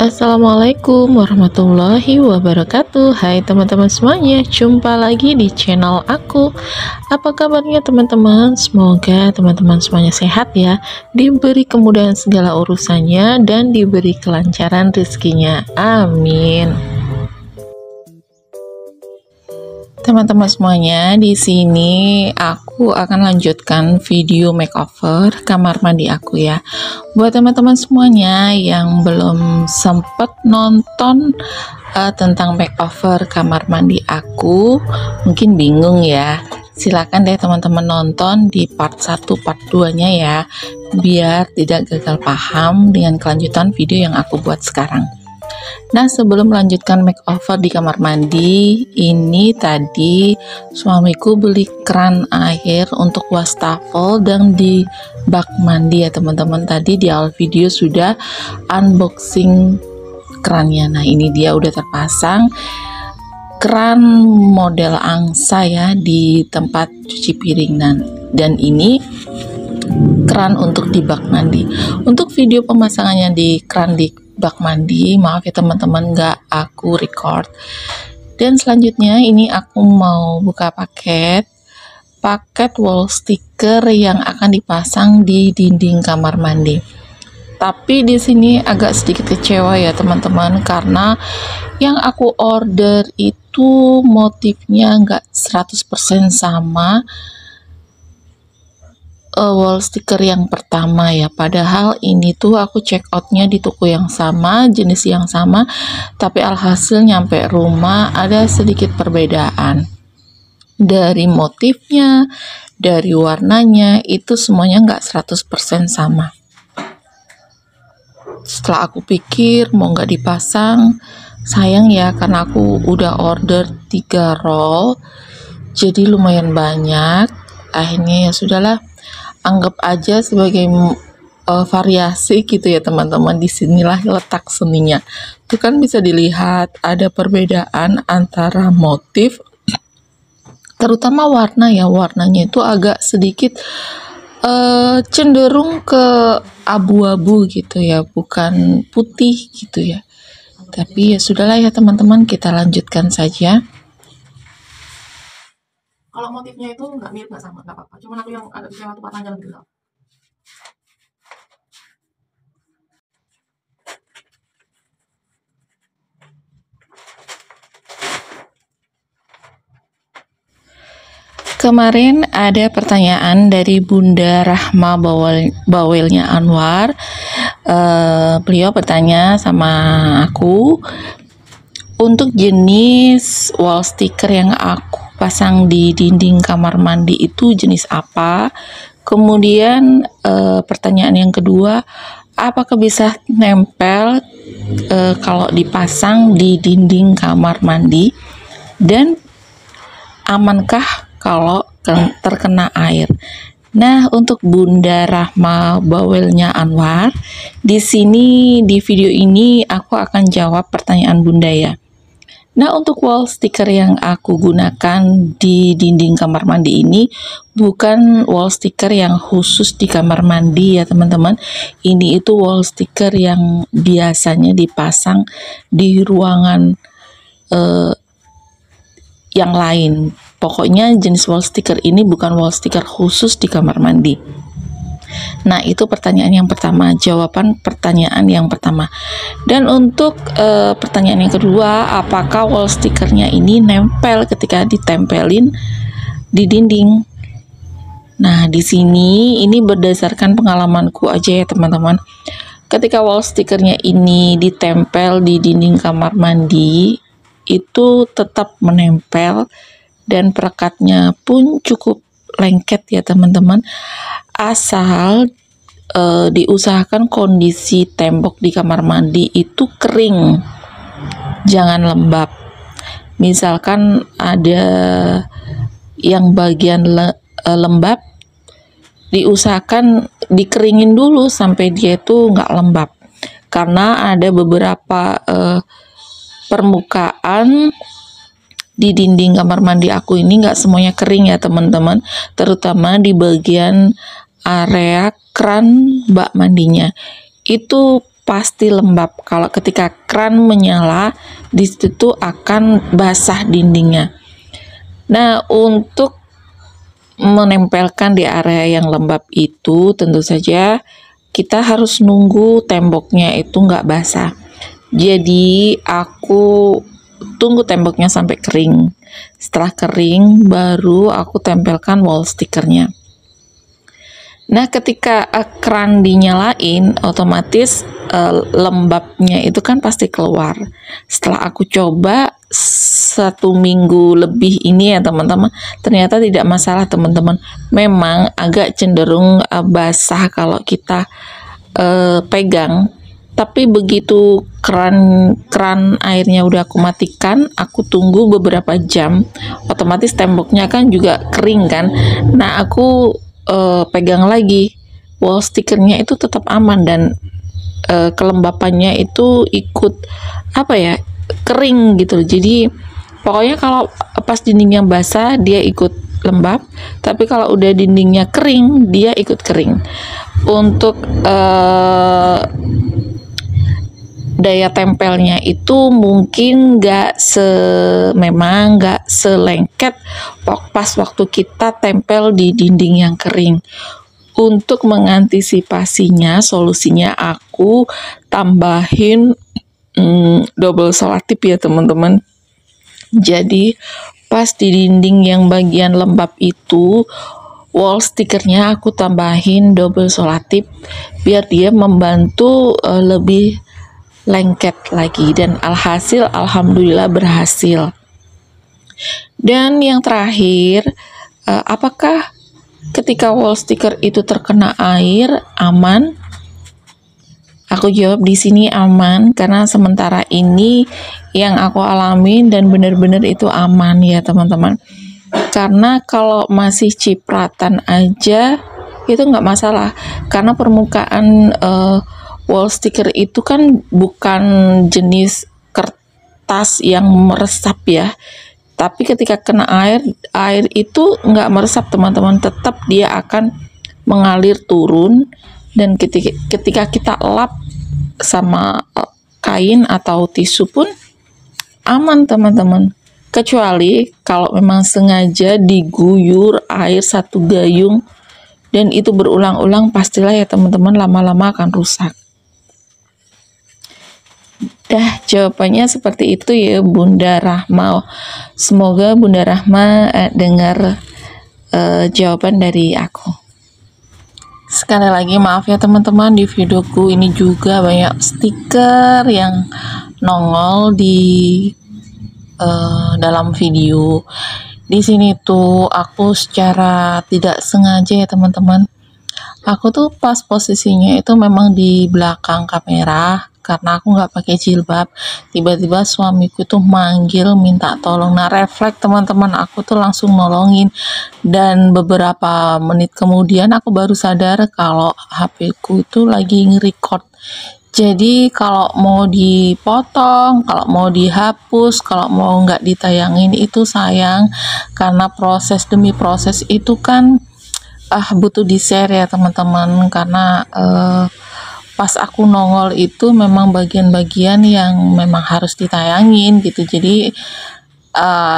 Assalamualaikum warahmatullahi wabarakatuh. Hai teman-teman semuanya, jumpa lagi di channel aku. Apa kabarnya teman-teman? Semoga teman-teman semuanya sehat ya, diberi kemudahan segala urusannya dan diberi kelancaran rezekinya. Amin. Teman-teman semuanya, di sini aku akan lanjutkan video makeover kamar mandi aku ya. Buat teman-teman semuanya yang belum sempat nonton tentang makeover kamar mandi aku, mungkin bingung ya. Silakan deh teman-teman nonton di part 1 part 2-nya ya, biar tidak gagal paham dengan kelanjutan video yang aku buat sekarang. Nah, sebelum melanjutkan makeover di kamar mandi, ini tadi suamiku beli keran air untuk wastafel dan di bak mandi ya teman-teman. Tadi di awal video sudah unboxing kerannya. Nah, ini dia udah terpasang keran model angsa ya di tempat cuci piring, dan ini keran untuk di bak mandi. Untuk video pemasangannya di keran di bak mandi, maaf ya teman-teman, nggak aku record. Dan selanjutnya ini aku mau buka paket wall sticker yang akan dipasang di dinding kamar mandi. Tapi di sini agak sedikit kecewa ya teman-teman, karena yang aku order itu motifnya nggak 100% sama wall sticker yang pertama ya. Padahal ini tuh aku check outnya di toko yang sama, jenis yang sama, tapi alhasil nyampe rumah ada sedikit perbedaan dari motifnya, dari warnanya, itu semuanya nggak 100% sama. Setelah aku pikir mau nggak dipasang, sayang ya, karena aku udah order 3 roll, jadi lumayan banyak. Akhirnya ya sudahlah, anggap aja sebagai variasi gitu ya teman-teman. Disinilah letak seninya. Itu kan bisa dilihat ada perbedaan antara motif, terutama warna ya. Warnanya itu agak sedikit cenderung ke abu-abu gitu ya, bukan putih gitu ya. Tapi ya sudahlah ya teman-teman, kita lanjutkan saja. Kalau motifnya itu nggak mirip, nggak sama, nggak apa-apa. Cuman aku yang agak kecewa tuh warnanya lebih gelap. Kemarin ada pertanyaan dari Bunda Rahma Bawelnya Anwar. Beliau bertanya sama aku, untuk jenis wall sticker yang aku pasang di dinding kamar mandi itu jenis apa? Kemudian pertanyaan yang kedua, apakah bisa nempel kalau dipasang di dinding kamar mandi, dan amankah kalau terkena air? Nah, untuk Bunda Rahma Bawelnya Anwar, di sini di video ini aku akan jawab pertanyaan Bunda ya. Nah, untuk wall sticker yang aku gunakan di dinding kamar mandi ini bukan wall sticker yang khusus di kamar mandi ya teman-teman. Ini itu wall sticker yang biasanya dipasang di ruangan yang lain. Pokoknya jenis wall sticker ini bukan wall sticker khusus di kamar mandi. Nah, itu pertanyaan yang pertama, jawaban pertanyaan yang pertama. Dan untuk pertanyaan yang kedua, apakah wall stickernya ini nempel ketika ditempelin di dinding? Nah, di sini ini berdasarkan pengalamanku aja ya teman-teman. Ketika wall stickernya ini ditempel di dinding kamar mandi, itu tetap menempel dan perekatnya pun cukup lengket ya teman-teman, asal diusahakan kondisi tembok di kamar mandi itu kering, jangan lembab. Misalkan ada yang bagian lembab, diusahakan dikeringin dulu sampai dia itu nggak lembab. karena ada beberapa permukaan di dinding kamar mandi aku ini nggak semuanya kering ya teman-teman, terutama di bagian area keran bak mandinya itu pasti lembab. Kalau ketika keran menyala di situ akan basah dindingnya. Nah, untuk menempelkan di area yang lembab itu tentu saja kita harus nunggu temboknya itu nggak basah. Jadi aku tunggu temboknya sampai kering. Setelah kering baru aku tempelkan wall stickernya. Nah, ketika keran dinyalain otomatis lembabnya itu kan pasti keluar. Setelah aku coba 1 minggu lebih ini ya teman-teman, ternyata tidak masalah teman-teman. Memang agak cenderung basah kalau kita pegang, tapi begitu keran airnya udah aku matikan, aku tunggu beberapa jam, otomatis temboknya kan juga kering kan. Nah, aku pegang lagi, wall stickernya itu tetap aman dan kelembapannya itu ikut kering gitu. Jadi pokoknya kalau pas dindingnya basah dia ikut lembab, tapi kalau udah dindingnya kering dia ikut kering. Untuk daya tempelnya itu mungkin memang nggak selengket pas waktu kita tempel di dinding yang kering. Untuk mengantisipasinya, solusinya aku tambahin double selotip ya teman-teman. Jadi pas di dinding yang bagian lembab itu, wall stickernya aku tambahin double selotip biar dia membantu lebih lengket lagi, dan alhasil alhamdulillah berhasil. Dan yang terakhir, apakah ketika wall sticker itu terkena air aman? Aku jawab di sini aman, karena sementara ini yang aku alamin dan benar-benar itu aman ya teman-teman. Karena kalau masih cipratan aja itu nggak masalah, karena permukaan wall sticker itu kan bukan jenis kertas yang meresap ya. Tapi ketika kena air itu nggak meresap teman-teman, tetap dia akan mengalir turun, dan ketika kita lap sama kain atau tisu pun aman teman-teman. Kecuali kalau memang sengaja diguyur air 1 gayung dan itu berulang-ulang, pastilah ya teman-teman lama-lama akan rusak. Dah, jawabannya seperti itu ya Bunda Rahma. Semoga Bunda Rahma dengar jawaban dari aku. Sekali lagi maaf ya teman-teman, di videoku ini juga banyak stiker yang nongol di dalam video. Di sini tuh aku secara tidak sengaja ya teman-teman, aku tuh pas posisinya itu memang di belakang kamera karena aku nggak pakai jilbab. Tiba-tiba suamiku tuh manggil minta tolong. Nah, refleks teman-teman, aku tuh langsung nolongin, dan beberapa menit kemudian aku baru sadar kalau HP ku itu lagi nge-record. Jadi kalau mau dipotong, kalau mau dihapus, kalau mau nggak ditayangin itu sayang, karena proses demi proses itu kan butuh di-share ya teman-teman. Karena pas aku nongol itu memang bagian-bagian yang memang harus ditayangin gitu, jadi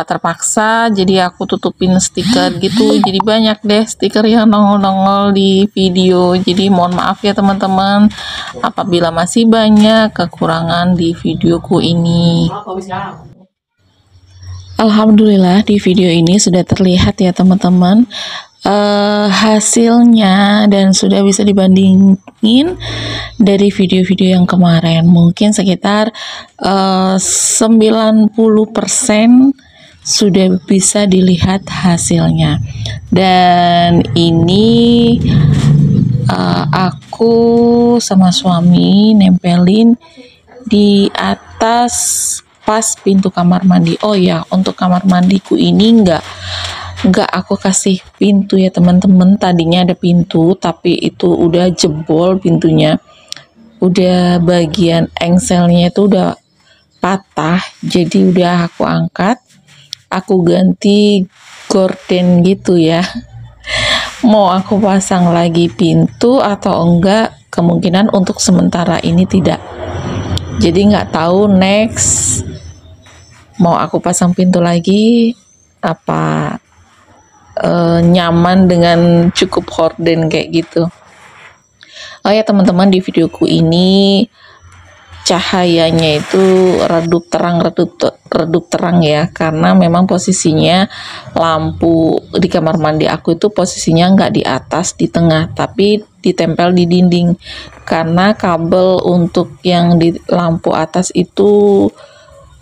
terpaksa jadi aku tutupin stiker gitu. Jadi banyak deh stiker yang nongol-nongol di video, jadi mohon maaf ya teman-teman apabila masih banyak kekurangan di videoku ini. Alhamdulillah di video ini sudah terlihat ya teman-teman hasilnya, dan sudah bisa dibandingin dari video-video yang kemarin. Mungkin sekitar 90% sudah bisa dilihat hasilnya. Dan ini aku sama suami nempelin di atas pas pintu kamar mandi. Oh ya, untuk kamar mandiku ini enggak aku kasih pintu ya teman-teman. Tadinya ada pintu tapi itu udah jebol pintunya. udah bagian engselnya itu udah patah, jadi udah aku angkat, aku ganti gorden gitu ya. Mau aku pasang lagi pintu atau enggak, kemungkinan untuk sementara ini tidak. Jadi nggak tahu next mau aku pasang pintu lagi apa nyaman dengan cukup horden kayak gitu. Oh ya teman-teman, di videoku ini cahayanya itu redup terang ya, karena memang posisinya lampu di kamar mandi aku itu posisinya nggak di atas di tengah, tapi ditempel di dinding, karena kabel untuk yang di lampu atas itu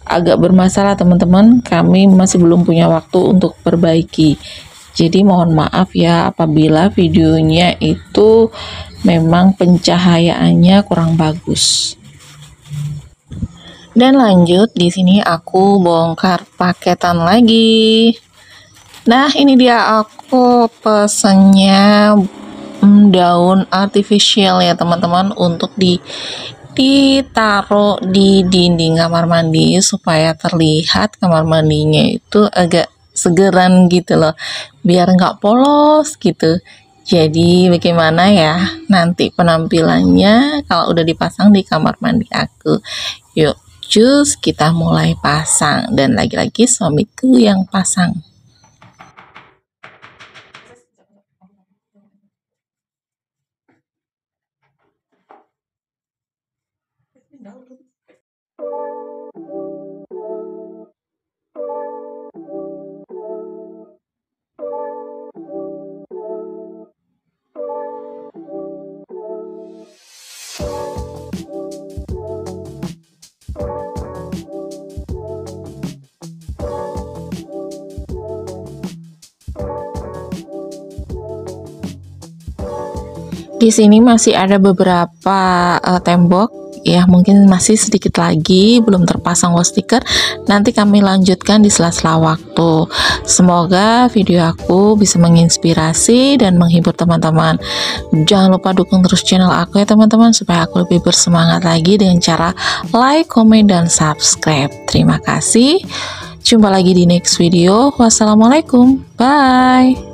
agak bermasalah teman-teman. Kami masih belum punya waktu untuk perbaiki, jadi mohon maaf ya apabila videonya itu memang pencahayaannya kurang bagus. Dan lanjut, di sini aku bongkar paketan lagi. Nah, ini dia aku pesennya daun artificial ya teman-teman, untuk ditaruh di dinding kamar mandi supaya terlihat kamar mandinya itu agak segeran gitu loh, biar nggak polos gitu. Jadi bagaimana ya nanti penampilannya kalau udah dipasang di kamar mandi aku. Yuk cus, kita mulai pasang, dan lagi-lagi suamiku yang pasang. Di sini masih ada beberapa tembok ya, mungkin masih sedikit lagi belum terpasang wall sticker. Nanti kami lanjutkan di sela-sela waktu. Semoga video aku bisa menginspirasi dan menghibur teman-teman. Jangan lupa dukung terus channel aku ya teman-teman, supaya aku lebih bersemangat lagi dengan cara like, komen, dan subscribe. Terima kasih. Jumpa lagi di next video. Wassalamualaikum. Bye.